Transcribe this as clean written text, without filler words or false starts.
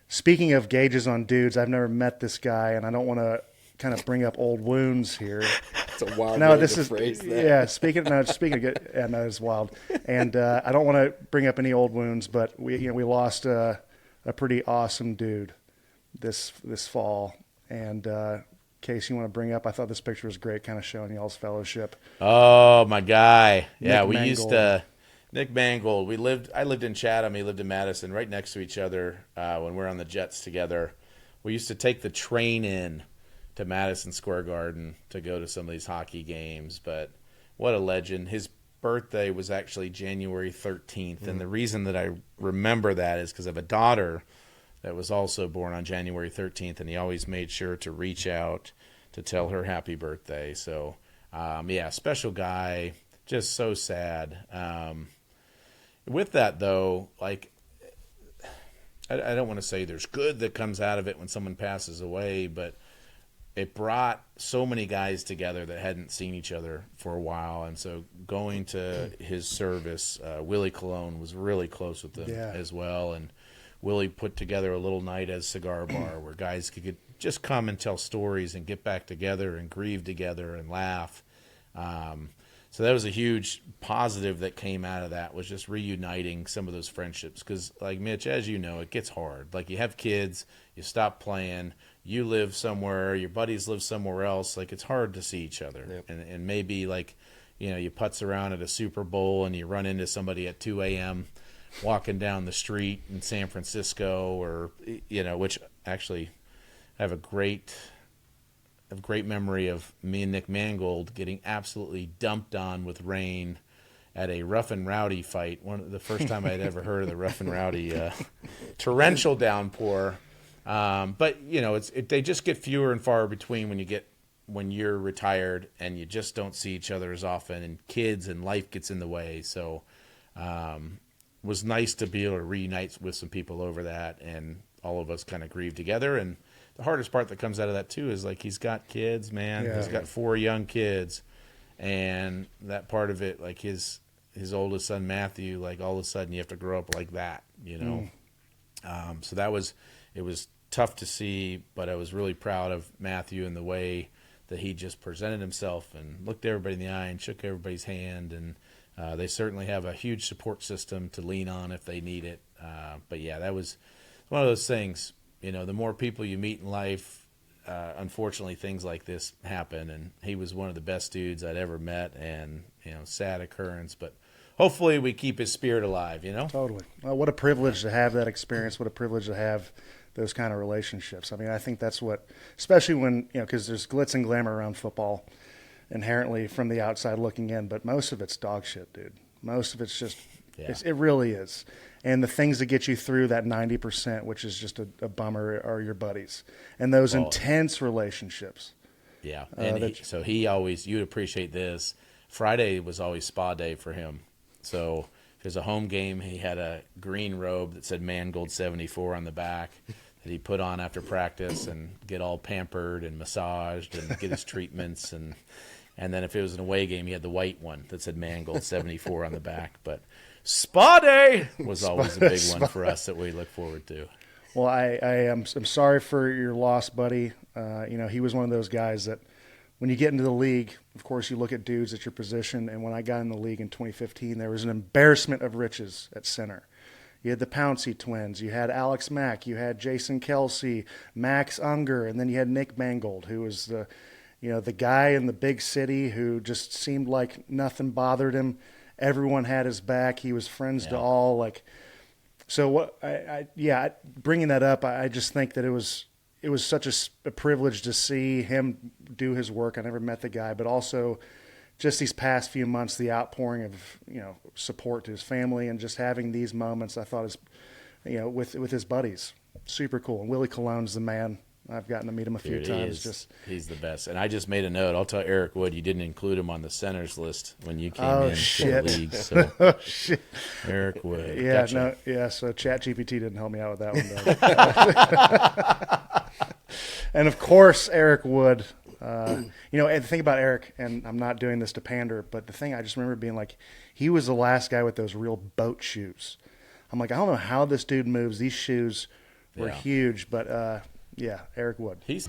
speaking of gauges on dudes, I've never met this guy, and I don't want to kind of bring up old wounds here. It's a wild No, way this to is phrase that. yeah. Speaking of good, yeah, no, it's wild, and I don't want to bring up any old wounds, but we lost a pretty awesome dude this fall, and case you want to bring up, I thought this picture was great, kind of showing y'all's fellowship. Oh, my guy. Yeah, Nick we Mangold. used Nick Mangold. I lived in Chatham. He lived in Madison, right next to each other when we were on the Jets together. We used to take the train in to Madison Square Garden to go to some of these hockey games. But what a legend. His birthday was actually January 13th. And the reason that I remember that is because I have a daughter that was also born on January 13th, and he always made sure to reach out to tell her happy birthday. So, yeah, special guy, just so sad. With that, though, like, I don't want to say there's good that comes out of it when someone passes away, but it brought so many guys together that hadn't seen each other for a while. And so going to his service, Willie Colon was really close with them as well. And Willie put together a little night as cigar bar where guys could just come and tell stories and get back together and grieve together and laugh. So that was a huge positive that came out of that, was just reuniting some of those friendships. Because, like, Mitch, as you know, it gets hard. Like, you have kids, you stop playing, you live somewhere, your buddies live somewhere else. Like, it's hard to see each other. Yep. And maybe, like, you putz around at a Super Bowl and you run into somebody at 2 a.m., walking down the street in San Francisco, or which actually I have a great memory of me and Nick Mangold getting absolutely dumped on with rain at a Rough and Rowdy fight. The first time I'd ever heard of the Rough and Rowdy torrential downpour. But they just get fewer and far between when you're retired and you just don't see each other as often, and kids and life gets in the way. So was nice to be able to reunite with some people over that, and all of us kind of grieve together. And the hardest part that comes out of that too is, like, he's got kids, man. Yeah. He's got 4 young kids, and that part of it, like his oldest son Matthew, like, all of a sudden you have to grow up like that, So it was tough to see, but I was really proud of Matthew and the way that he just presented himself and looked everybody in the eye and shook everybody's hand. And they certainly have a huge support system to lean on if they need it. But yeah, that was one of those things. The more people you meet in life, unfortunately, things like this happen. And he was one of the best dudes I'd ever met, and sad occurrence. But hopefully, we keep his spirit alive. Totally. Well, what a privilege to have that experience. What a privilege to have those kind of relationships. I mean, I think that's what, especially when because there's glitz and glamour around football, inherently from the outside looking in, but most of it's dog shit, dude. Most of it's just, it really is. And the things that get you through that 90%, which is just a bummer, are your buddies and those intense relationships. Yeah. And he always, you'd appreciate this. Friday was always spa day for him. So if there's a home game, he had a green robe that said Mangold 74 on the back that he put on after practice and get all pampered and massaged and get his treatments. And then if it was an away game, he had the white one that said Mangold 74 on the back. But spa day was always a big one for us that we look forward to. Well, I'm sorry for your loss, buddy. He was one of those guys that when you get into the league, of course, you look at dudes at your position. And when I got in the league in 2015, there was an embarrassment of riches at center. You had the Pouncey twins. You had Alex Mack. You had Jason Kelsey, Max Unger, and then you had Nick Mangold, who was the guy in the big city who just seemed like nothing bothered him. Everyone had his back. He was friends to all. Like, so what? Bringing that up, I just think that it was such a privilege to see him do his work. I never met the guy, but also just these past few months, the outpouring of support to his family and just having these moments, I thought is with his buddies, super cool. And Willie Colon's the man. I've gotten to meet him a few times. He's the best. And I just made a note. I'll tell Eric Wood you didn't include him on the centers list when you came in to the league. So Oh, shit. Eric Wood. Yeah, Gotcha. So ChatGPT didn't help me out with that one, though. And, of course, Eric Wood. And the thing about Eric, and I'm not doing this to pander, but the thing I just remember being like, he was the last guy with those real boat shoes. I'm like, I don't know how this dude moves. These shoes were Yeah. huge. But yeah, Eric Wood. He's